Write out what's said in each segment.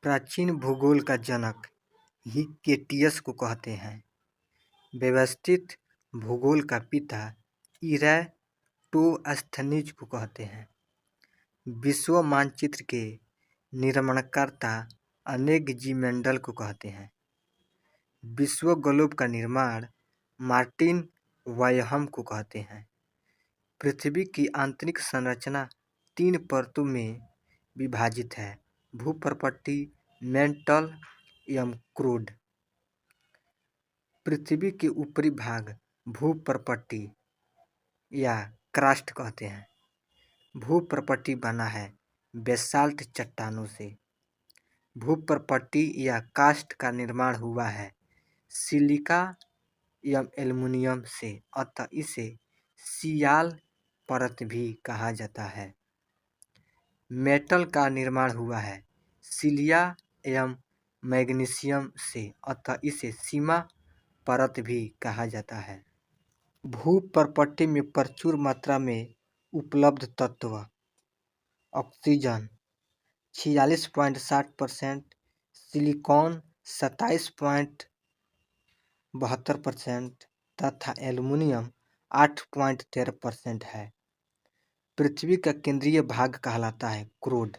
प्राचीन भूगोल का जनक हिक्केटियस को कहते हैं। व्यवस्थित भूगोल का पिता इराटोस्थनीज को कहते हैं। विश्व मानचित्र के निर्माणकर्ता अलेक्जेंडर को कहते हैं। विश्व ग्लोब का निर्माण मार्टिन व्हायहम को कहते हैं। पृथ्वी की आंतरिक संरचना 3 परतों में विभाजित है: भूपर्पटी, मैंटल एवं कोर। पृथ्वी के ऊपरी भाग भूपर्पटी या क्रस्ट कहते हैं। भूपर्पटी बना है बेसाल्ट चट्टानों से। भूपर्पटी या कास्ट का निर्माण हुआ है सिलिका एवं एल्युमिनियम से, अतः इसे सियाल परत भी कहा जाता है। मेटल का निर्माण हुआ है सिलिया एवं मैग्नीशियम से, अतः इसे सीमा परत भी कहा जाता है। भूपर्पटी में प्रचुर मात्रा में उपलब्ध तत्व ऑक्सीजन 46.60%, सिलिकॉन 27.72% तथा एल्युमिनियम 8.13% है। पृथ्वी का केंद्रीय भाग कहलाता है कोर।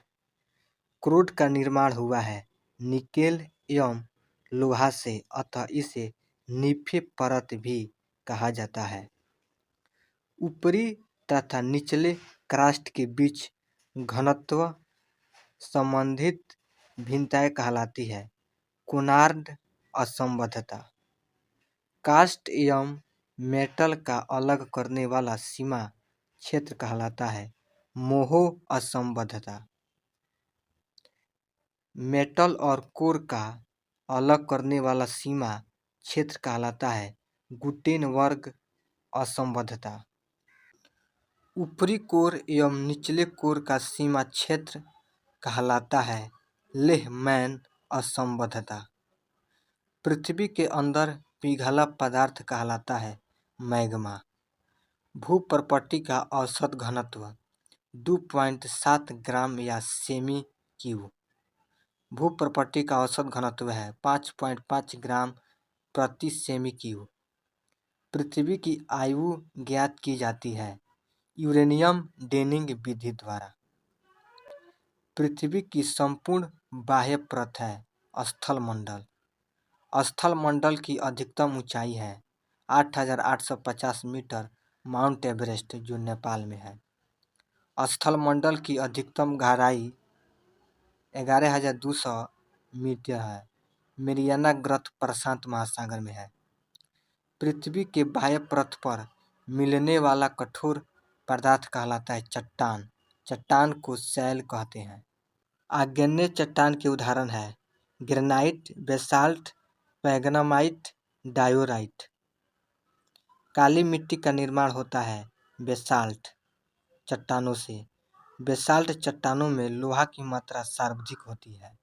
कोर का निर्माण हुआ है निकेल एवं लोहा से, अतः इसे नीफे परत भी कहा जाता है। ऊपरी तथा निचले क्रस्ट के बीच घनत्व संबंधित भिन्नताएं कहलाती है कोनार्ड असंबद्धता। कास्ट एवं मेटल का अलग करने वाला सीमा क्षेत्र कहलाता है मोहो असंबद्धता। मेटल और कोर का अलग करने वाला सीमा क्षेत्र कहलाता है गुटेनबर्ग असंबद्धता। ऊपरी कोर एवं निचले कोर का सीमा क्षेत्र कहलाता है लेहमैन असंबद्धता। पृथ्वी के अंदर पिघला पदार्थ कहलाता है मैग्मा। भूपर्पटी का औसत घनत्व 2.7 ग्राम या सेमी क्यूब। भूपर्पटी का औसत घनत्व है 5.5 ग्राम प्रति सेमी क्यूब। पृथ्वी की आयु ज्ञात की जाती है यूरेनियम डेनिंग विधि द्वारा। पृथ्वी की संपूर्ण बाह्य परत है स्थलमंडल। स्थलमंडल की अधिकतम ऊंचाई है 8,850 मीटर, माउंट एवरेस्ट जो नेपाल में है। स्थलमंडल की अधिकतम गहराई 11,200 मीटर है। मेरियाना ग्रत प्रशांत महासागर में है। पृथ्वी के बाह्य परत पर मिलने वाला कठोर पदार्थ कहलाता है चट्टान। चट्टान को शैल कहते हैं। आग्नेय चट्टान के उदाहरण है ग्रेनाइट, बेसाल्ट, पैगनामाइट, डायोराइट। काली मिट्टी का निर्माण होता है बेसाल्ट चट्टानों से। बेसाल्ट चट्टानों में लोहा की मात्रा सर्वाधिक होती है।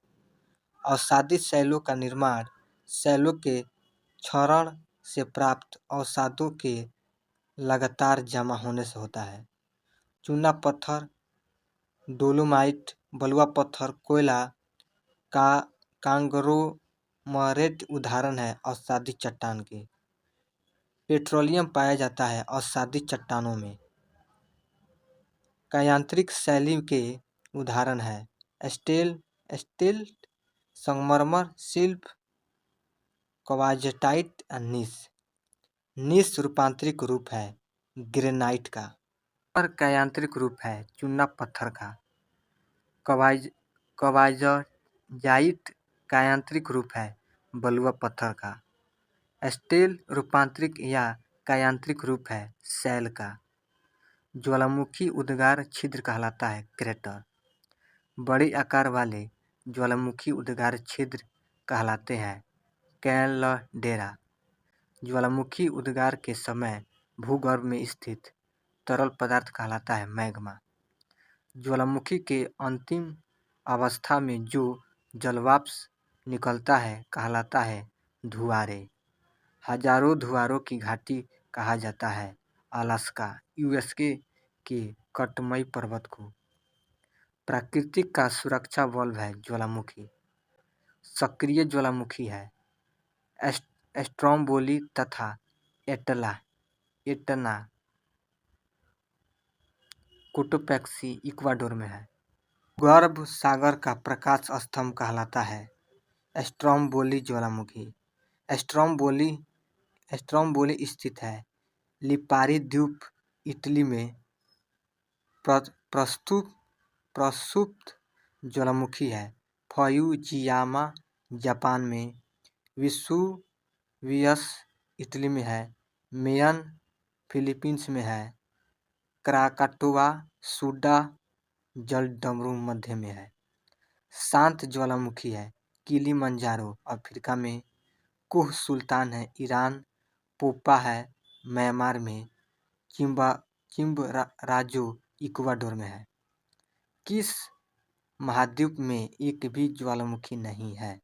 अवसादी शैलों का निर्माण शैलों के क्षरण से प्राप्त अवसादों के लगातार जमा होने से होता है। चूना पत्थर, डोलोमाइट, बलुआ पत्थर, कोयला का कांगलोमरेट उदाहरण है अवसादी चट्टान के। पेट्रोलियम पाया जाता है अवसादी चट्टानों में। कायांतरिक शैली के उदाहरण है स्टील, संगमरमर, शिल्प, क्वार्ट्जाइट और नीस रूपांतरिक रूप है ग्रेनाइट का। और कायांतरिक रूप है चूना पत्थर का। क्वार्ट्जाइट कायांतरिक रूप है बलुआ पत्थर का। स्टील रूपांतरिक या कायांतरिक रूप है शैल का। ज्वालामुखी उद्गार छिद्र कहलाता है क्रेटर। बड़े आकार वाले ज्वालामुखी उद्गार छिद्र कहलाते हैं कैलडेरा। ज्वालामुखी उद्गार के समय भूगर्भ में स्थित तरल पदार्थ कहलाता है मैग्मा। ज्वालामुखी के अंतिम अवस्था में जो जलवाष्प निकलता है कहलाता है धुआरे। हजारों धुआरों की घाटी कहा जाता है अलास्का, यूएसए के कटमई पर्वत को। प्राकृतिक का सुरक्षा वाल्व है ज्वालामुखी। सक्रिय ज्वालामुखी है स्ट्रोम्बोली तथा एटना। कोटोपैक्सी इक्वाडोर में है। गर्भ सागर का प्रकाश स्तंभ कहलाता है स्ट्रोम्बोली ज्वालामुखी। स्ट्रोम्बोली स्थित है लिपारी द्वीप इटली में। प्रसुप्त ज्वालामुखी है फ्यूजियामा जापान में। विसुवियस इटली में है। मेयन फिलीपींस में है। क्राकाटोआ सुडा जलडमरू मध्य में है। शांत ज्वालामुखी है किलिमंजारो अफ्रीका में। कुह सुल्तान है ईरान। पोपा है म्यांमार में। चिम्बराजो इक्वाडोर में है। किस महाद्वीप में एक भी ज्वालामुखी नहीं है?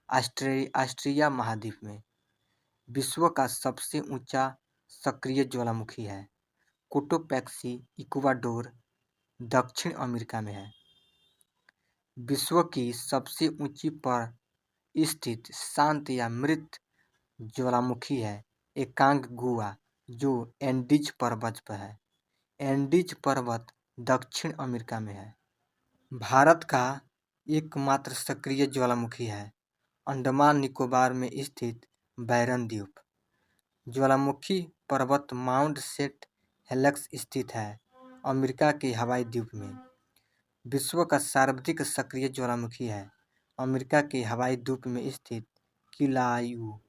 ऑस्ट्रेलिया महाद्वीप में। विश्व का सबसे ऊंचा सक्रिय ज्वालामुखी है कोटोपैक्सी इक्वाडोर दक्षिण अमेरिका में है। विश्व की सबसे ऊंची पर स्थित शांत या मृत ज्वालामुखी है एकांगुआ जो एंडीज पर्वत पर है। एंडीज पर्वत दक्षिण अमेरिका में है। भारत का एकमात्र सक्रिय ज्वालामुखी है अंडमान निकोबार में स्थित बैरन द्वीप। ज्वालामुखी पर्वत माउंट सेंट हेलेक्स स्थित है अमेरिका के हवाई द्वीप में। विश्व का सर्वाधिक सक्रिय ज्वालामुखी है अमेरिका के हवाई द्वीप में स्थित किलायू।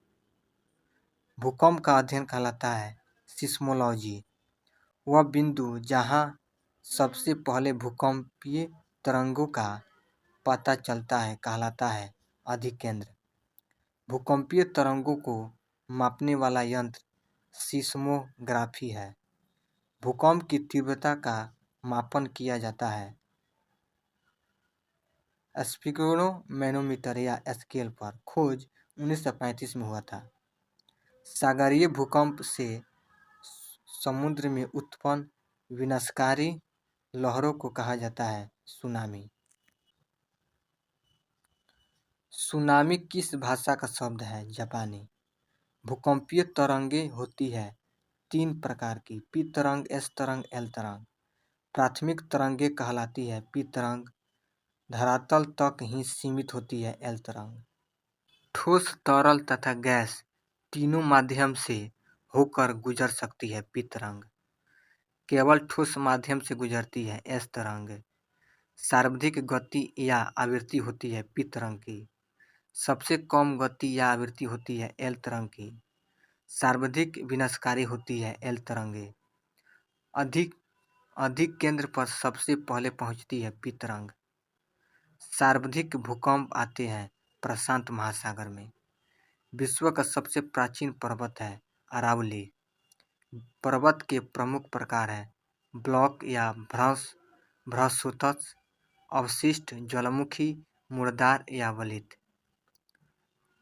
भूकंप का अध्ययन कहलाता है सिस्मोलॉजी। वह बिंदु जहां सबसे पहले भूकंपीय तरंगों का पता चलता है कहलाता है अधिकेंद्र। भूकंपीय तरंगों को मापने वाला यंत्र सिस्मोग्राफी है। भूकंप की तीव्रता का मापन किया जाता है स्फिग्नोमेनोमीटर या स्केल पर। खोज 1935 में हुआ था। सागरीय भूकंप से समुद्र में उत्पन्न विनाशकारी लहरों को कहा जाता है सुनामी। सुनामी किस भाषा का शब्द है? जापानी। भूकंपीय तरंगें होती है 3 प्रकार की पी तरंग एस तरंग एल तरंग। प्राथमिक तरंगें कहलाती है पी तरंग। धरातल तक ही सीमित होती है एल तरंग। ठोस तरल तथा गैस तीनों माध्यम से होकर गुजर सकती है पी तरंग। केवल ठोस माध्यम से गुजरती है एस तरंग। सर्वाधिक गति या आवृत्ति होती है पी तरंग की। सबसे कम गति या आवृत्ति होती है एल तरंग की। सर्वाधिक विनाशकारी होती है एल तरंगे। अधिक केंद्र पर सबसे पहले पहुंचती है पी तरंग। सर्वाधिक भूकंप आते हैं प्रशांत महासागर में। विश्व का सबसे प्राचीन पर्वत है अरावली। पर्वत के प्रमुख प्रकार हैं ब्लॉक या भ्रंशोत्थ अवशिष्ट ज्वालामुखी मुर्दार या वलित।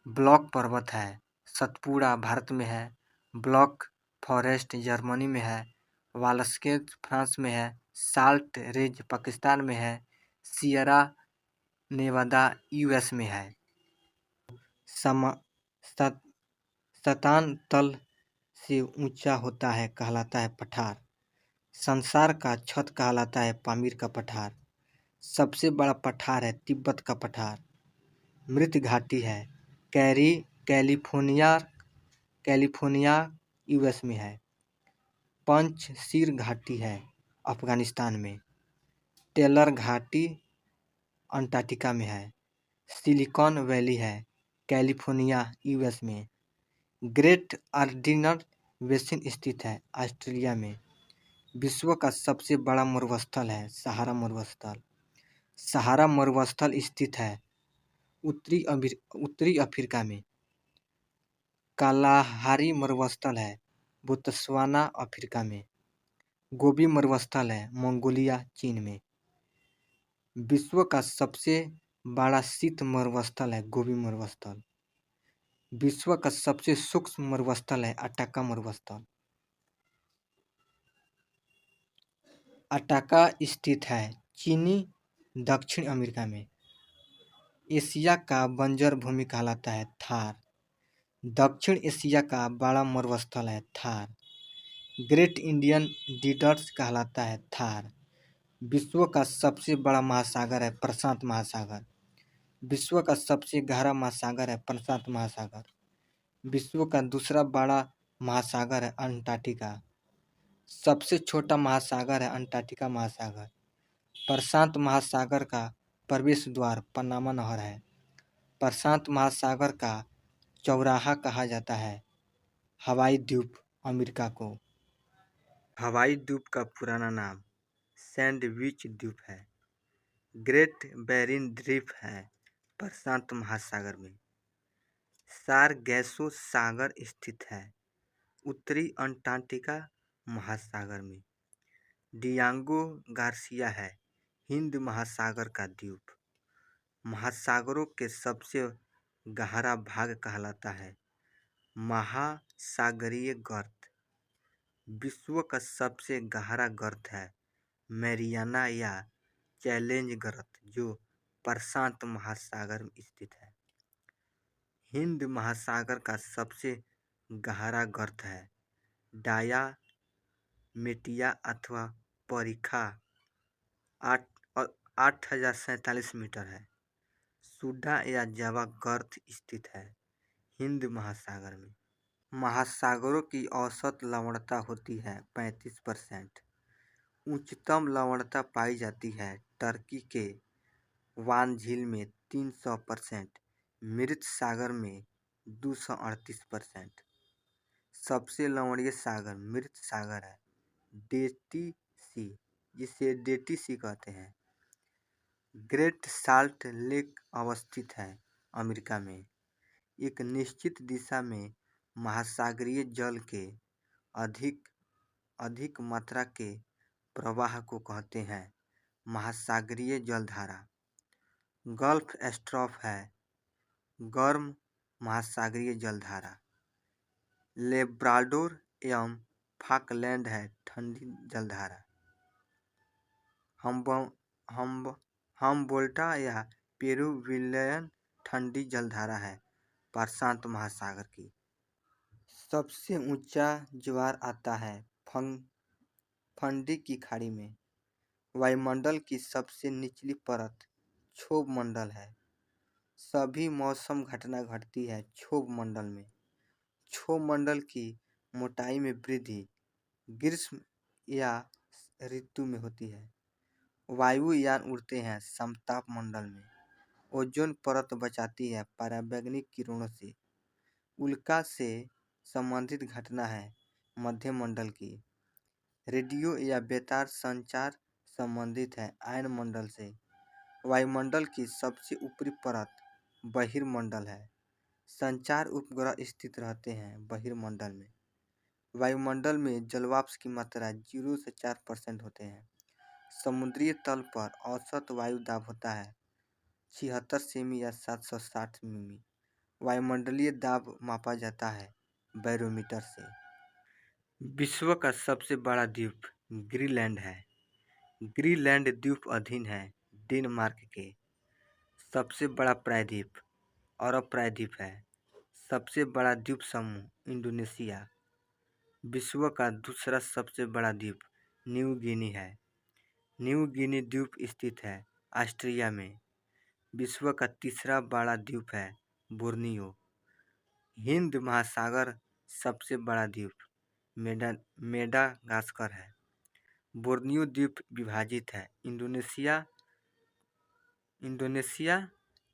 ब्लॉक पर्वत है सतपुड़ा भारत में है। ब्लॉक फॉरेस्ट जर्मनी में है। वालस्केज फ्रांस में है। साल्ट रेंज पाकिस्तान में है। सियरा नेवादा यूएस में है। शतान तल से ऊंचा होता है कहलाता है पठार। संसार का छत कहलाता है पामीर का पठार। सबसे बड़ा पठार है तिब्बत का पठार। मृत घाटी है कैलिफोर्निया यूएस में है। पंचशीर घाटी है अफगानिस्तान में। टेलर घाटी अंटार्कटिका में है। सिलिकॉन वैली है कैलिफोर्निया यूएस में। ग्रेट आर्डिनल बेसिन स्थित है ऑस्ट्रेलिया में। विश्व का सबसे बड़ा मरुस्थल है सहारा मरुस्थल। सहारा मरुस्थल स्थित है उत्तरी अफ्रीका में। कालाहारी मरुस्थल है बोत्सवाना अफ्रीका में। गोबी मरुस्थल है मंगोलिया चीन में। विश्व का सबसे बड़ा शीत मरुस्थल है गोबी मरुस्थल। विश्व का सबसे सूक्ष्म मरुस्थल है अटाका मरुस्थल। अटाका स्थित है चीनी दक्षिण अमेरिका में। एशिया का बंजर भूमि कहलाता है थार। दक्षिण एशिया का बड़ा मरुस्थल है थार। ग्रेट इंडियन डिजर्ट कहलाता है थार। विश्व का सबसे बड़ा महासागर है प्रशांत महासागर। विश्व का सबसे गहरा महासागर है प्रशांत महासागर। विश्व का दूसरा बड़ा महासागर है अंटार्कटिका। सबसे छोटा महासागर है अंटार्कटिका महासागर। प्रशांत महासागर का प्रवेश द्वार पनामा नहर है। प्रशांत महासागर का चौराहा कहा जाता है हवाई द्वीप अमेरिका को। हवाई द्वीप का पुराना नाम सैंडविच द्वीप है। ग्रेट बैरिन द्वीप है प्रशांत महासागर में। सारगैसो सागर स्थित है उत्तरी अंटार्कटिका महासागर में। डियांगो गार्सिया है हिंद महासागर का द्वीप। महासागरों के सबसे गहरा भाग कहलाता है महासागरीय गर्त। विश्व का सबसे गहरा गर्त है मैरियाना या चैलेंज गर्त जो प्रशांत महासागर में स्थित है। हिंद महासागर का सबसे गहरा गर्त है डायामेटिया अथवा परिखा 8,047 मीटर है। सुडा या जावा गर्त स्थित है हिंद महासागर में। महासागरों की औसत लवणता होती है 35%। उच्चतम लवणता पाई जाती है टर्की के वान झील में 300%, मृत सागर में 238%। सबसे लवणीय सागर मृत सागर है डेटी सी, जिसे डेटी सी कहते हैं। ग्रेट साल्ट लेक अवस्थित है अमेरिका में। एक निश्चित दिशा में महासागरीय जल के अधिक अधिक मात्रा के प्रवाह को कहते हैं महासागरीय जलधारा। गल्फ स्ट्रीम है गर्म महासागरीय जलधारा। लेब्राडोर एवं फाकलैंड है ठंडी जलधारा। हमबोल्टा या पेरुविलियन ठंडी जलधारा है प्रशांत महासागर की। सबसे ऊंचा ज्वार आता है फंडी की खाड़ी में। वायुमंडल की सबसे निचली परत क्षोभ मंडल है। सभी मौसम घटना घटती है क्षोभ मंडल में। क्षोभ मंडल की मोटाई में वृद्धि ग्रीष्म या ऋतु में होती है। वायुयान उड़ते हैं समताप मंडल में। ओजोन परत बचाती है पराबैंगनी किरणों से। उल्का से संबंधित घटना है मध्य मंडल की। रेडियो या बेतार संचार संबंधित है आयन मंडल से। वायुमंडल की सबसे ऊपरी परत बहिर्मंडल है। संचार उपग्रह स्थित रहते हैं बहिर्मंडल में। वायुमंडल में जलवाष्प की मात्रा 0 से 4% होते हैं। समुद्रीय तल पर औसत वायु दाब होता है 76 सेमी या 760 मिमी। वायुमंडलीय दाब मापा जाता है बैरोमीटर से। विश्व का सबसे बड़ा द्वीप ग्रीनलैंड है। ग्रीनलैंड द्वीप अधीन है डेनमार्क के। सबसे बड़ा प्रायद्वीप अरब प्रायद्वीप है। सबसे बड़ा द्वीप समूह इंडोनेशिया। विश्व का दूसरा सबसे बड़ा द्वीप न्यू गिनी है। न्यू गिनी द्वीप स्थित है ऑस्ट्रेलिया में। विश्व का तीसरा बड़ा द्वीप है बोर्नियो। हिंद महासागर सबसे बड़ा द्वीप मेडागास्कर है। बोर्नियो द्वीप विभाजित है इंडोनेशिया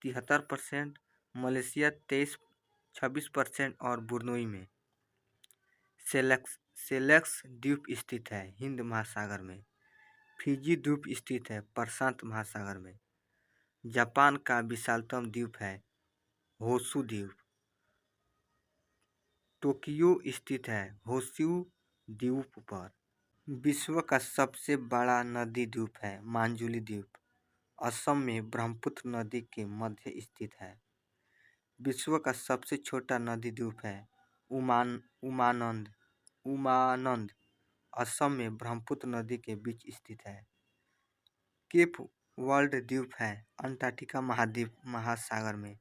73%, मलेशिया 26% और ब्रुनई में। सेलेक्स द्वीप स्थित है हिंद महासागर में। फिजी द्वीप स्थित है प्रशांत महासागर में। जापान का विशालतम द्वीप है होशु द्वीप। टोक्यो स्थित है होशु द्वीप पर। विश्व का सबसे बड़ा नदी द्वीप है मांजुली द्वीप। असम में ब्रह्मपुत्र नदी के मध्य स्थित है। विश्व का सबसे छोटा नदी द्वीप है उमानंद असम में ब्रह्मपुत्र नदी के बीच स्थित है। केप वर्ल्ड द्वीप है अंटार्कटिका महाद्वीप महासागर में।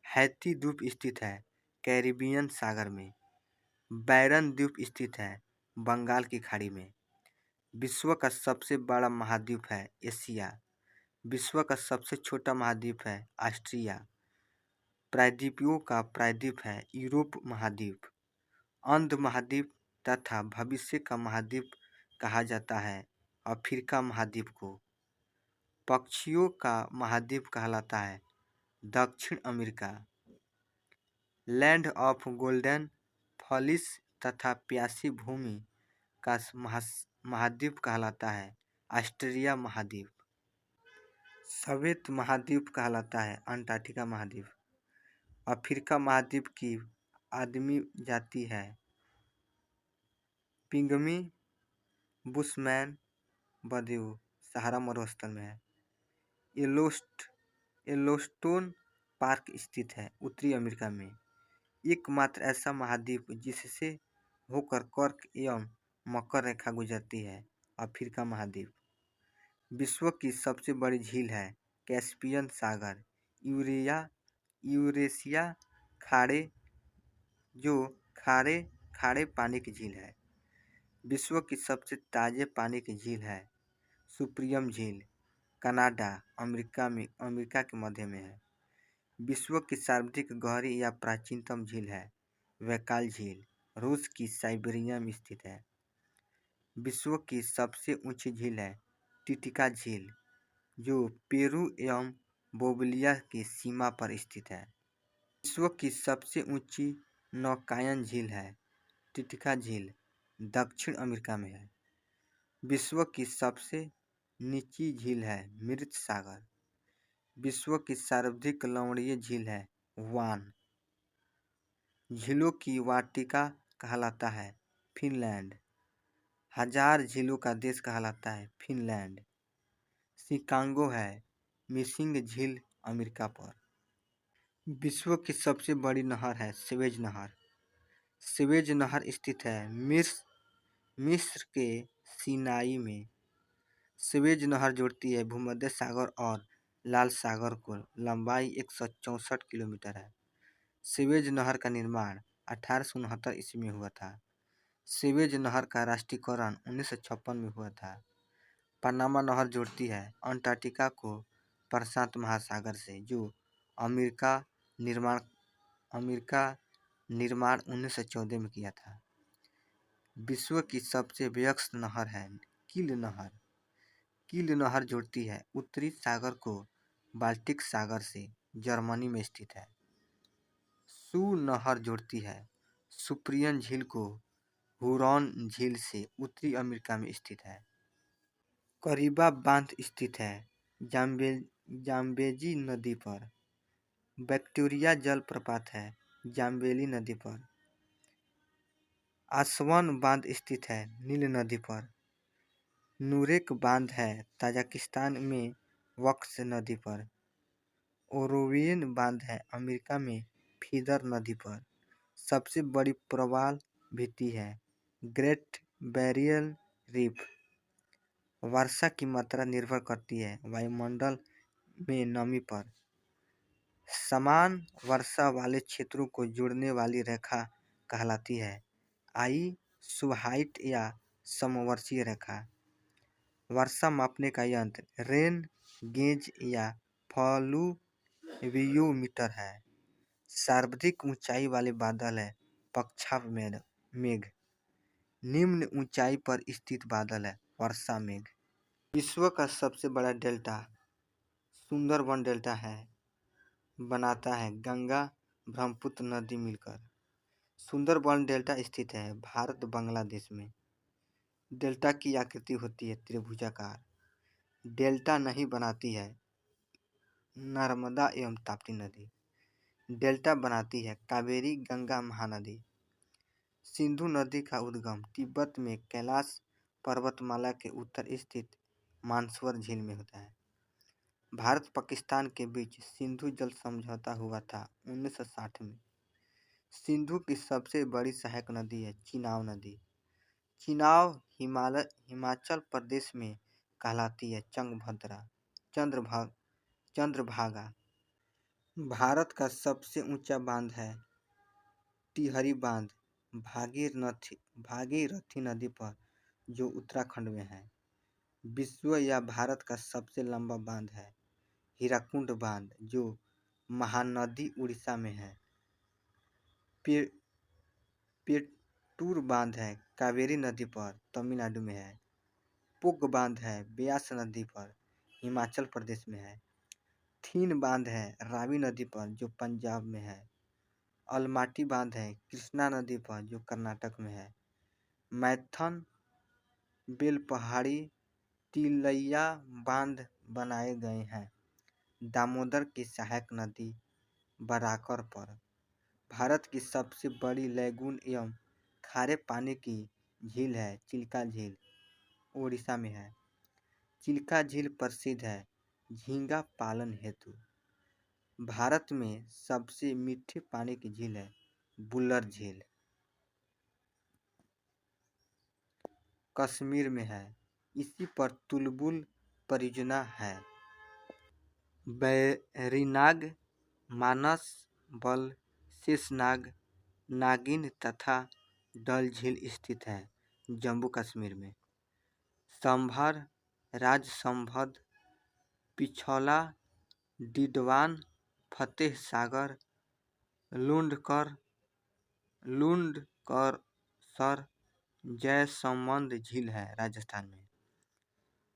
हैती द्वीप स्थित है कैरिबियन सागर में। बैरन द्वीप स्थित है बंगाल की खाड़ी में। विश्व का सबसे बड़ा महाद्वीप है एशिया। विश्व का सबसे छोटा महाद्वीप है ऑस्ट्रिया। प्रायद्वीपों का प्रायद्वीप है यूरोप महाद्वीप। अंध महाद्वीप तथा भविष्य का महाद्वीप कहा जाता है अफ्रीका महाद्वीप को। पक्षियों का महाद्वीप कहलाता है दक्षिण America. Land of golden Foley तथा प्यासी भूमि का महाद्वीप कहलाता है ऑस्ट्रेलिया महाद्वीप। श्वेत महाद्वीप कहलाता है अंटार्कटिका महाद्वीप। अफ्रीका महाद्वीप की आदमी जाति है पिग्मी बुशमैन बदेऊ सहारा मरुस्थल में है। येलोस्टोन पार्क स्थित है उत्तरी अमेरिका में। एकमात्र ऐसा महाद्वीप जिससे होकर कर्क एवं मकर रेखा गुजरती है अफ्रीका महाद्वीप। विश्व की सबसे बड़ी झील है कैस्पियन सागर यूरेशिया खाड़े जो खारे पानी की झील है। विश्व की सबसे ताजे पानी की झील है सुप्रियम झील कनाडा अमेरिका के मध्य में है। विश्व की सर्वाधिक गहरी या प्राचीनतम झील है बैकाल झील रूस की साइबेरिया में स्थित है। विश्व की सबसे ऊंची झील है टिटिका झील जो पेरू एवं बोलिविया की सीमा पर स्थित है। विश्व की सबसे ऊंची नौकायन झील है टिटिका झील दक्षिण अमेरिका में है। विश्व की सबसे निचली झील है मृत सागर। विश्व की सर्वाधिक लवणीय झील है वान। झीलों की वाटिका कहलाता है फिनलैंड। हजार झीलों का देश कहलाता है फिनलैंड। शिकागो है मिशिंग झील अमेरिका पर। विश्व की सबसे बड़ी नहर है स्वेज नहर। स्वेज नहर स्थित है मिस्र के सिनाई में। स्वेज नहर जोड़ती है भूमध्य सागर और लाल सागर को। लंबाई 164 किलोमीटर है। स्वेज नहर का निर्माण 1869 ईस्वी में हुआ था। स्वेज नहर का राष्ट्रीयकरण 1956 में हुआ था। पनामा नहर जोड़ती है अंटार्कटिका को प्रशांत महासागर से जो अमेरिका निर्माण 1914 में किया था। विश्व की सबसे व्यस्त नहर है कील नहर। कील नहर जोड़ती है उत्तरी सागर को बाल्टिक सागर से जर्मनी में स्थित है। सू नहर जोड़ती है सुप्रियन झील को हुरॉन झील से उत्तरी अमेरिका में स्थित है। करीबा बांध स्थित है जाम्बेजी नदी पर। विक्टोरिया जलप्रपात है जाम्बेली नदी पर। आसवन बांध स्थित है नील नदी पर। नूरेक बांध है ताजिकिस्तान में वक्स नदी पर। ओरोवियन बांध है अमेरिका में फीडर नदी पर। सबसे बड़ी प्रवाल भित्ति है ग्रेट बैरियर रीफ। वर्षा की मात्रा निर्भर करती है वायुमंडल में नमी पर। समान वर्षा वाले क्षेत्रों को जोड़ने वाली रेखा कहलाती है आइसोहाइट या समवर्षीय रेखा। वर्षा मापने का यंत्र रेन गेज या फ्लूवियोमीटर है। सर्वाधिक ऊंचाई वाले बादल है पक्षाव मेघ। निम्न ऊंचाई पर स्थित बादल है वर्षा मेघ। विश्व का सबसे बड़ा डेल्टा सुंदरबन डेल्टा है बनाता है गंगा ब्रह्मपुत्र नदी मिलकर। सुंदरबन डेल्टा स्थित है भारत बांग्लादेश में। डेल्टा की आकृति होती है त्रिभुजाकार। डेल्टा नहीं बनाती है नर्मदा एवं ताप्ती नदी। डेल्टा बनाती है कावेरी गंगा महानदी। सिंधु नदी का उद्गम तिब्बत में कैलाश पर्वतमाला के उत्तर स्थित मानसरोवर झील में होता है। भारत पाकिस्तान के बीच सिंधु जल समझौता हुआ था 1960 में। सिंधु की सबसे बड़ी सहायक नदी है चिनाब नदी। चिनाब हिमाचल प्रदेश में कहलाती है चंद्रभागा। चंद्रभागा भारत का सबसे ऊंचा बांध है टिहरी बांध भागीरथी नदी पर, जो उत्तराखंड में है। विश्व या भारत का सबसे लंबा बांध है हीराकुंड बांध, जो महानदी उड़ीसा में है। पे, पेट्टूर बांध है कावेरी नदी पर, तमिलनाडु में है। पुग बांध है ब्यास नदी पर, हिमाचल प्रदेश में है। थीन बांध है रावी नदी पर, जो पंजाब में है। अलमाटी बांध है कृष्णा नदी पर, जो कर्नाटक में है। मैथन बेलपहाड़ी तिलैया बांध बनाए गए हैं दामोदर की सहायक नदी बराकर पर। भारत की सबसे बड़ी लैगून एवं खारे पानी की झील है चिल्का झील, ओडिशा में है। चिल्का झील प्रसिद्ध है झींगा पालन हेतु। भारत में सबसे मीठे पानी की झील है बुल्लर झील, कश्मीर में है। इसी पर तुलबुल परियोजना है। बैरीनाग, मानस, बल, शेषनाग, नागिन तथा डल झील स्थित है जम्मू कश्मीर में। संभर, राजसंभद, पिछौला, डिडवान, फतेह सागर, लुंडकर जयसमंद झील है राजस्थान में।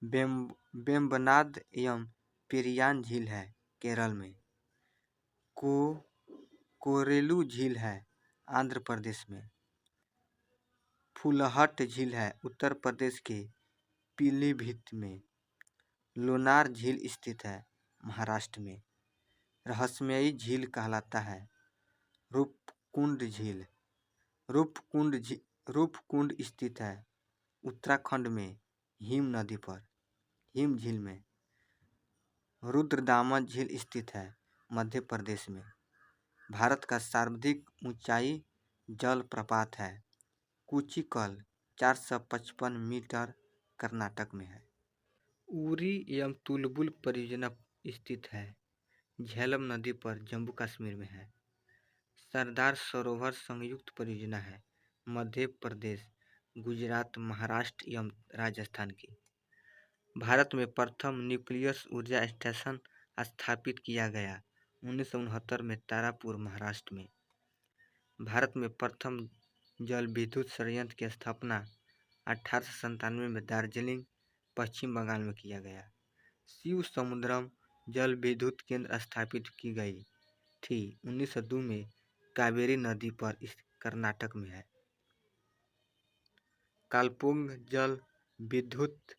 बेम्बनाद एवं पेरियान झील है केरल में। कोरेलू झील है आंध्र प्रदेश में। फुलहट झील है उत्तर प्रदेश के पीलीभीत में। लोनार झील स्थित है महाराष्ट्र में। रहस्यमयी झील कहलाता है रूपकुंड झील। रूपकुंड स्थित है उत्तराखंड में हिम नदी पर, हिम झील में। रुद्रदामन झील स्थित है मध्य प्रदेश में। भारत का सर्वाधिक ऊंचाई जलप्रपात है कुचिकल 455 मीटर, कर्नाटक में है। उरी एवं तुलबुल परियोजना स्थित है झेलम नदी पर, जम्मू कश्मीर में है। सरदार सरोवर संयुक्त परियोजना है मध्य प्रदेश, गुजरात, महाराष्ट्र एवं राजस्थान की। भारत में प्रथम न्यूक्लियस ऊर्जा स्टेशन स्थापित किया गया 1969 में तारापुर, महाराष्ट्र में। भारत में प्रथम जल विद्युत संयंत्र की स्थापना 1897 में दार्जिलिंग, पश्चिम बंगाल में किया गया। शिव समुद्रम जल विद्युत केंद्र स्थापित की गई थी 1902 में कावेरी नदी पर, इस कर्नाटक में है। कालपुंग जल विद्युत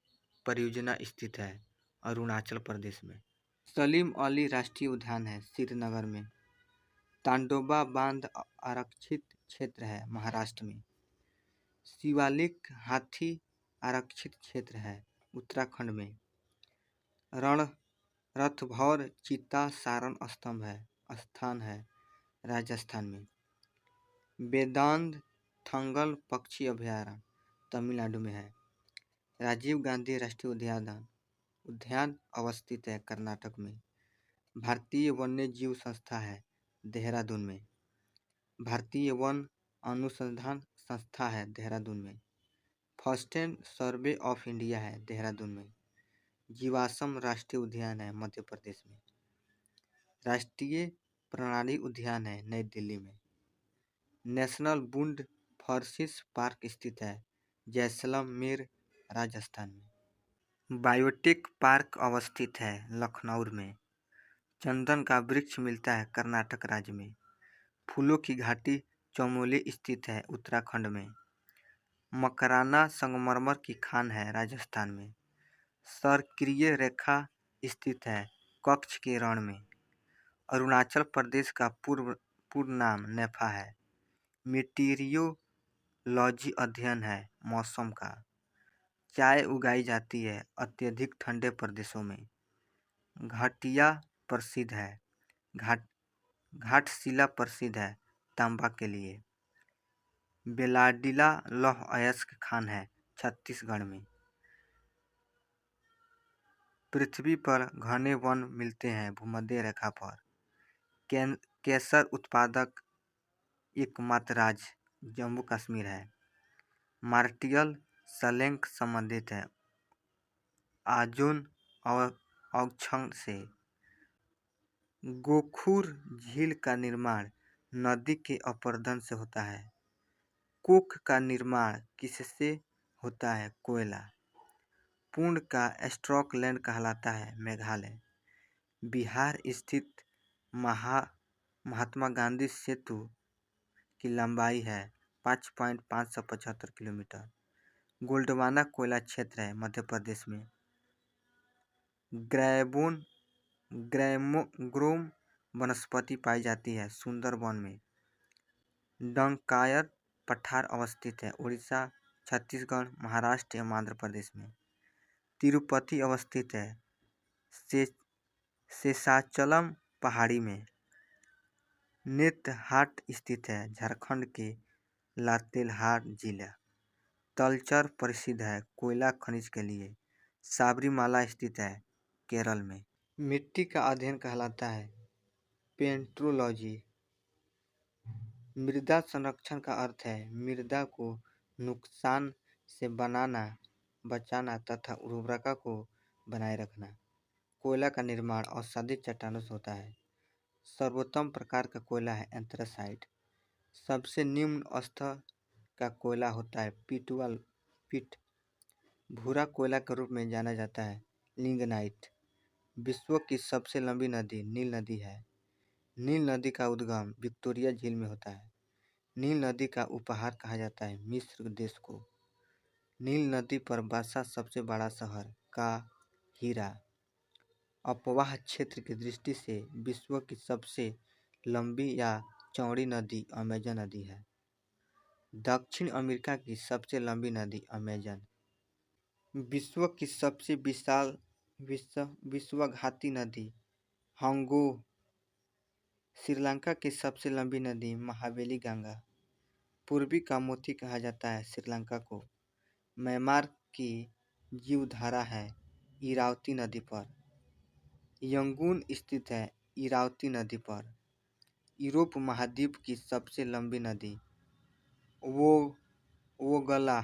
परियोजना स्थित है अरुणाचल प्रदेश में। सलीम अली राष्ट्रीय उद्यान है श्रीनगर में। तांडोबा बांध आरक्षित क्षेत्र है महाराष्ट्र में। शिवालिक हाथी आरक्षित क्षेत्र है उत्तराखंड में। रणथंभौर चीता सारण स्थान है राजस्थान में। वेदांत थंगल पक्षी अभयारण्य तमिलनाडु में है। राजीव गांधी राष्ट्रीय उद्यान अवस्थित है कर्नाटक में। भारतीय वन्य जीव संस्था है देहरादून में। भारतीय वन अनुसंधान संस्था है देहरादून में। फॉरेस्ट सर्वे ऑफ इंडिया है देहरादून में। जीवाश्म राष्ट्रीय उद्यान है मध्य प्रदेश में। राष्ट्रीय प्रणाली उद्यान है नई दिल्ली में। नेशनल वुड फॉरेस्ट पार्क स्थित है जैसलमेर, राजस्थान में। बायोटेक पार्क अवस्थित है लखनऊ में। चंदन का वृक्ष मिलता है कर्नाटक राज्य में। फूलों की घाटी चमोली स्थित है उत्तराखंड में। मकराना संगमरमर की खान है राजस्थान में। सर्करीय रेखा स्थित है कच्छ के रण में। अरुणाचल प्रदेश का पूर्ण नाम नेफा है। मीटीरियोलॉजी अध्ययन है मौसम का। चाय उगाई जाती है अत्यधिक ठंडे प्रदेशों में। घाटिया प्रसिद्ध है घाटशिला प्रसिद्ध है तांबा के लिए। बेलाडिला लौह अयस्क खान है छत्तीसगढ़ में। पृथ्वी पर घने वन मिलते हैं भूमध्य रेखा पर। केसर उत्पादक एकमात्र राज्य जम्मू कश्मीर है। मार्टियल सलेंक संबंधित है आजुन और औक्षण से। गोखुर झील का निर्माण नदी के अपरदन से होता है। कोख का निर्माण किससे होता है? कोयला। पूर्ण का स्ट्रोकलैंड कहलाता है मेघालय। बिहार स्थित महात्मा गांधी सेतु की लंबाई है 5.575 किलोमीटर। गोल्डवाना कोयला क्षेत्र है मध्य प्रदेश में। ग्रोम वनस्पति पाई जाती है सुंदरबन में। डंकायर पठार अवस्थित है उड़ीसा, छत्तीसगढ़, महाराष्ट्र एवं आंध्र प्रदेश में। तिरुपति अवस्थित है शेषाचलम पहाड़ी में। नेतहाट स्थित है झारखंड के लातेहार जिला। तलचर प्रसिद्ध है कोयला खनिज के लिए। साबरीमाला स्थित है केरल में। मिट्टी का अध्ययन कहलाता है पेट्रोलॉजी। मृदा संरक्षण का अर्थ है मृदा को नुकसान से बचाना तथा उर्वरता को बनाए रखना। कोयला का निर्माण औषधि चट्टानों से होता है। सर्वोत्तम प्रकार का कोयला है एंथ्रासाइट। सबसे निम्न स्तर का कोयला होता है पिट। भूरा कोयला के रूप में जाना जाता है लिग्नाइट। विश्व की सबसे लंबी नदी नील नदी है। नील नदी का उद्गम विक्टोरिया झील में होता है। नील नदी का उपहार कहा जाता है मिस्र देश को। नील नदी पर बसा सबसे बड़ा शहर काहिरा। अपवाह क्षेत्र की दृष्टि से विश्व की सबसे लंबी या चौड़ी नदी अमेजन नदी है। दक्षिण अमेरिका की सबसे लंबी नदी अमेजन। विश्व की सबसे विशाल विश्वघाती नदी हंगो। श्रीलंका की सबसे लंबी नदी महावेली गंगा। पूर्वी का मोती कहा जाता है श्रीलंका को। म्यांमार की जीवधारा है इरावती नदी पर। यंगून स्थित है इरावती नदी पर। यूरोप महाद्वीप की सबसे लंबी नदी वोगला।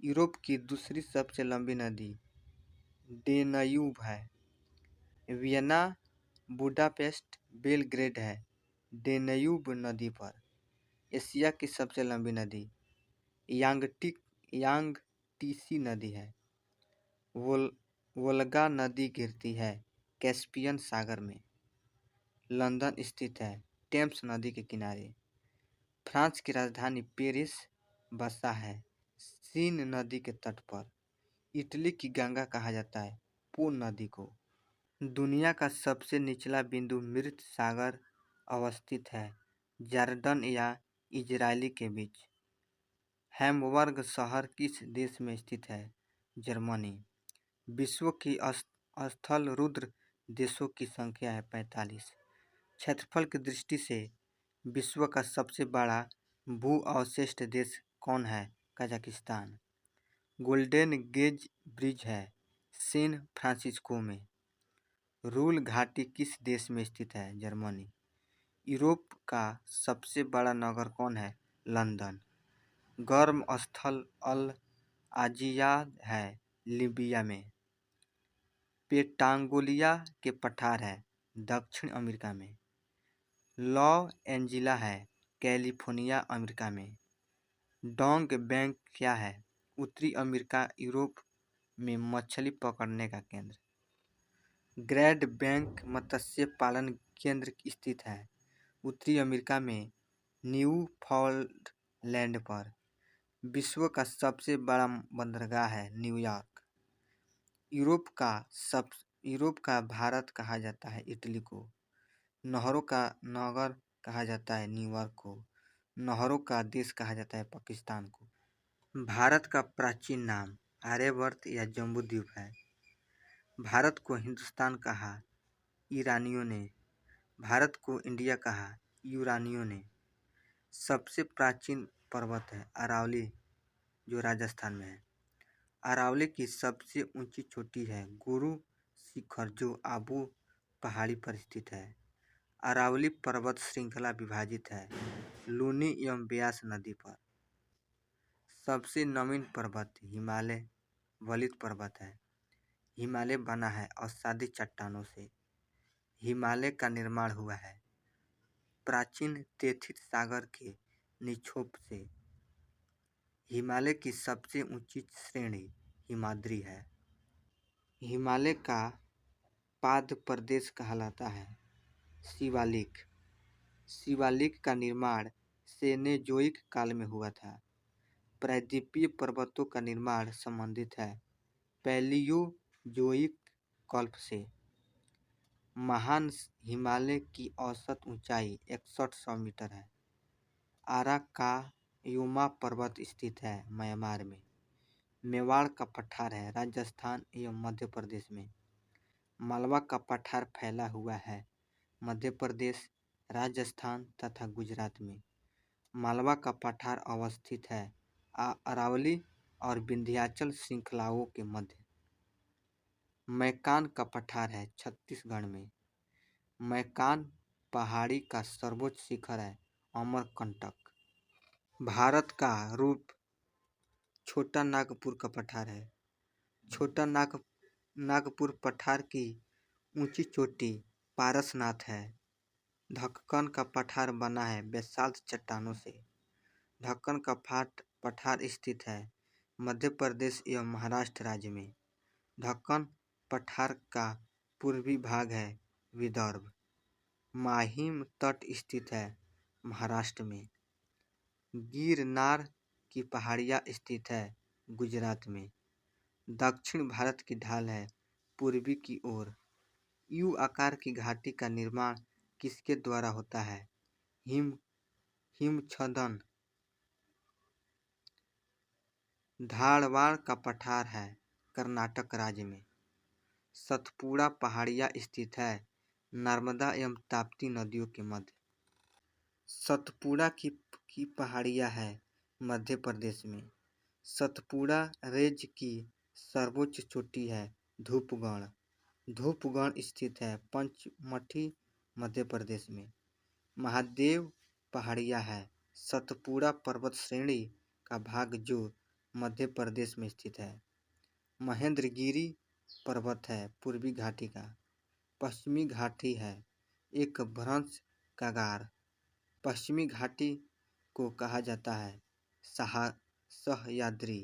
यूरोप की दूसरी सबसे लंबी नदी डेन्यूब है। वियना बुडापेस्ट बेलग्रेड है डेन्यूब नदी पर। एशिया की सबसे लंबी नदी यांगटीसी नदी है। वोल्गा नदी गिरती है कैस्पियन सागर में। लंदन स्थित है टेम्स नदी के किनारे। फ्रांस की राजधानी पेरिस बसा है सीन नदी के तट पर। इटली की गंगा कहा जाता है पो नदी को। दुनिया का सबसे निचला बिंदु मृत सागर अवस्थित है जॉर्डन या इजराइल के बीच। हैम्बर्ग शहर किस देश में स्थित है? जर्मनी। विश्व की स्थल रुद्र देशों की संख्या है 45। क्षेत्रफल की दृष्टि से विश्व का सबसे बड़ा भू अवशिष्ट देश कौन है? कजाकिस्तान। गोल्डन गेज ब्रिज है सैन फ्रांसिस्को में। रूल घाटी किस देश में स्थित है? जर्मनी। यूरोप का सबसे बड़ा नगर कौन है? लंदन। गर्म स्थल अल आजियाद है लीबिया में। पेटांगोलिया के पठार है दक्षिण अमेरिका में। लॉ एंजिला है कैलिफोर्निया अमेरिका में। डोंग बैंक क्या है? उत्तरी अमेरिका यूरोप में मछली पकड़ने का केंद्र। ग्रेट बैंक मत्स्य पालन केंद्र स्थित है उत्तरी अमेरिका में न्यूफाउंडलैंड पर। विश्व का सबसे बड़ा बंदरगाह है न्यूयॉर्क। यूरोप का भारत कहा जाता है इटली को। नहरों का नगर कहा जाता है न्यूयॉर्क को। नहरों का देश कहा जाता है पाकिस्तान को। भारत का प्राचीन नाम आर्यवर्त या जम्बूद्वीप है। भारत को हिंदुस्तान कहा ईरानियों ने। भारत को इंडिया कहा यूरानियों ने। सबसे प्राचीन पर्वत है अरावली जो राजस्थान में है। अरावली की सबसे ऊंची चोटी है गुरु शिखर जो आबू पहाड़ी पर स्थित है। अरावली पर्वत श्रृंखला विभाजित है लूनी एवं ब्यास नदी पर। सबसे नवीन पर्वत हिमालय वलित पर्वत है। हिमालय बना है असाध्य चट्टानों से। हिमालय का निर्माण हुआ है प्राचीन तेथित सागर के निक्षोभ से। हिमालय की सबसे ऊंची श्रेणी हिमाद्री है। हिमालय का पाद प्रदेश कहलाता है शिवालिक। शिवालिक का निर्माण सेनेजोइक काल में हुआ था। प्रायद्वीपीय पर्वतों का निर्माण संबंधित है पैलियोजोइक कल्प से। महान हिमालय की औसत ऊंचाई 6100 मीटर है। आराकायोमा पर्वत स्थित है म्यांमार में। मेवाड़ का पठार है राजस्थान एवं मध्य प्रदेश में। मालवा का पठार फैला हुआ है मध्य प्रदेश राजस्थान तथा गुजरात में। मालवा का पठार अवस्थित है अरावली और विंध्याचल श्रृंखलाओं के मध्य। मैकान का पठार है छत्तीसगढ़ में। मैकान पहाड़ी का सर्वोच्च शिखर है अमरकंटक। भारत का रूप छोटा नागपुर का पठार है। छोटा नागपुर पठार की ऊंची चोटी पारसनाथ है। ढक्कन का पठार बना है बेसाल्ट चट्टानों से। ढक्कन का पठार स्थित है मध्य प्रदेश एवं महाराष्ट्र राज्य में। ढक्कन पठार का पूर्वी भाग है विदर्भ। माहिम तट स्थित है महाराष्ट्र में। गिरनार की पहाड़ियाँ स्थित है गुजरात में। दक्षिण भारत की ढाल है पूर्वी की ओर। यू आकार की घाटी का निर्माण किसके द्वारा होता है हिमछदन। धारवाड़ का पठार है कर्नाटक राज्य में। सतपुड़ा पहाड़ियाँ स्थित है नर्मदा एवं ताप्ती नदियों के मध्य। सतपुड़ा की पहाड़ियाँ है मध्य प्रदेश में। सतपुड़ा रेंज की सर्वोच्च चोटी है धूपगढ़। धूपगढ़ स्थित है पंचमठी मध्य प्रदेश में। महादेव पहाड़ियाँ है सतपुड़ा पर्वत श्रेणी का भाग जो मध्य प्रदेश में स्थित है। महेंद्रगिरी पर्वत है पूर्वी घाटी का। पश्चिमी घाटी है एक भ्रंश कागार। पश्चिमी घाटी को कहा जाता है सह्याद्री।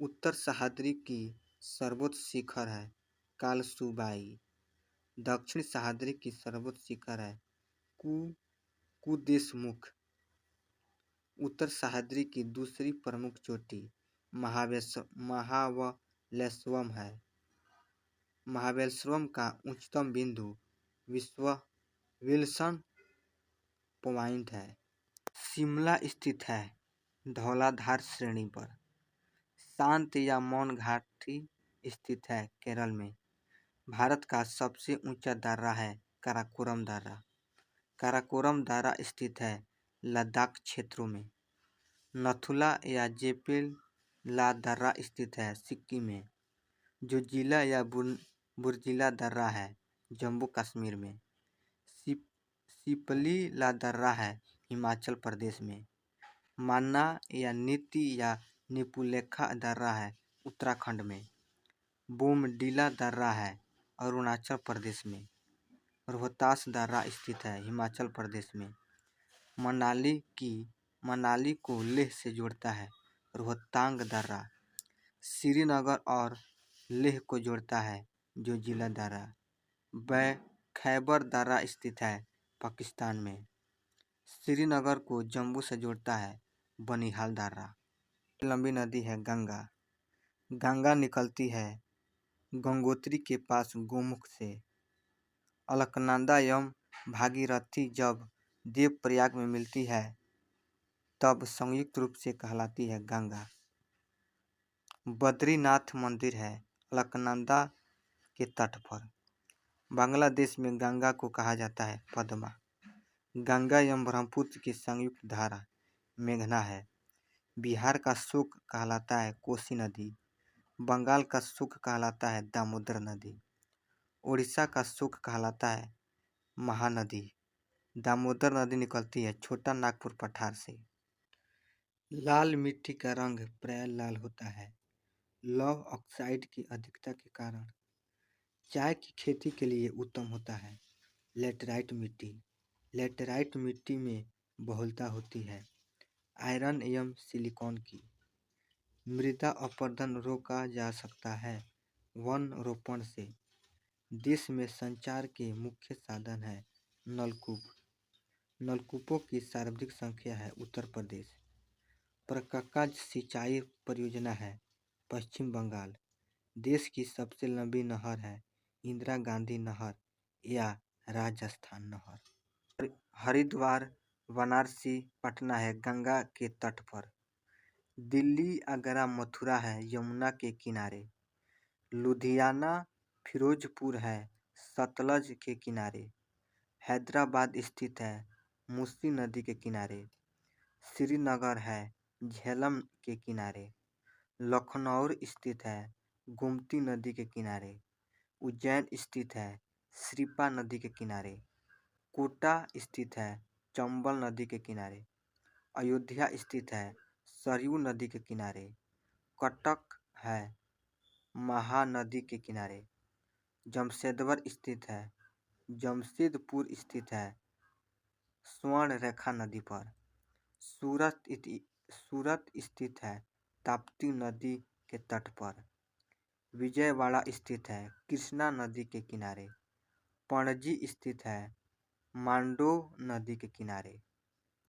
उत्तर सह्याद्री की सर्वोच्च शिखर है कालसुबाई। दक्षिण सह्याद्री की सर्वोच्च शिखर है कुदेशमुख। उत्तर सह्याद्री की दूसरी प्रमुख चोटी महाबलेश्वरम है। महाबलेश्वरम का उच्चतम बिंदु विल्सन पॉइंट है। शिमला स्थित है धौलाधार श्रेणी पर। शांत या मौन घाटी स्थित है केरल में। भारत का सबसे ऊंचा दर्रा है काराकोरम दर्रा। काराकोरम दर्रा स्थित है लद्दाख क्षेत्रों में। नथुला या जेपेला दर्रा स्थित है सिक्किम में। जोजिला या बुर्जिला दर्रा है जम्मू कश्मीर में। सिपलीला दर्रा है हिमाचल प्रदेश में। मान्ना या नीति या निपुलेखा दर्रा है उत्तराखंड में। बोमडीला दर्रा है अरुणाचल प्रदेश में। रोहतास दर्रा स्थित है हिमाचल प्रदेश में। मनाली को लेह से जोड़ता है रोहतांग दर्रा। श्रीनगर और लेह को जोड़ता है जोजिला दर्रा। खैबर दर्रा स्थित है पाकिस्तान में। श्रीनगर को जम्मू से जोड़ता है बनिहाल दर्रा। लंबी नदी है गंगा। गंगा निकलती है गंगोत्री के पास गोमुख से। अलकनंदा एवं भागीरथी जब देवप्रयाग में मिलती है तब संयुक्त रूप से कहलाती है गंगा। बद्रीनाथ मंदिर है अलकनंदा के तट पर। बांग्लादेश में गंगा को कहा जाता है पद्मा। गंगा एवं ब्रह्मपुत्र की संयुक्त धारा मेघना है। बिहार का शोक कहलाता है कोसी नदी। बंगाल का सुख कहलाता है दामोदर नदी। उड़ीसा का सुख कहलाता है महानदी। दामोदर नदी निकलती है छोटा नागपुर पठार से। लाल मिट्टी का रंग प्रायः लाल होता है। लौह ऑक्साइड की अधिकता के कारण चाय की खेती के लिए उत्तम होता है। लेटराइट मिट्टी। लेटराइट मिट्टी में बहुलता होती है आयरन एवं सिलिकॉन की। मृदा अपरदन रोका जा सकता है वन रोपण से। देश में संचार के मुख्य साधन है नलकूप। नलकूपों की सर्वाधिक संख्या है उत्तर प्रदेश। प्रकाश सिंचाई परियोजना है पश्चिम बंगाल। देश की सबसे लंबी नहर है इंदिरा गांधी नहर या राजस्थान नहर। हरिद्वार वाराणसी पटना है गंगा के तट पर। दिल्ली आगरा मथुरा है यमुना के किनारे। लुधियाना फिरोजपुर है सतलज के किनारे। हैदराबाद स्थित है मूसी नदी के किनारे। श्रीनगर है झेलम के किनारे। लखनऊ स्थित है गोमती नदी के किनारे। उज्जैन स्थित है श्रीपा नदी के किनारे। कोटा स्थित है चंबल नदी के किनारे। अयोध्या स्थित है सरयू नदी के किनारे। कटक है महानदी के किनारे। जमशेदपुर स्थित है जमशेदपुर स्थित है स्वर्ण रेखा नदी पर। सूरत स्थित है ताप्ती नदी के तट पर। विजयवाड़ा स्थित है कृष्णा नदी के किनारे। पणजी स्थित है मांडोव नदी के किनारे।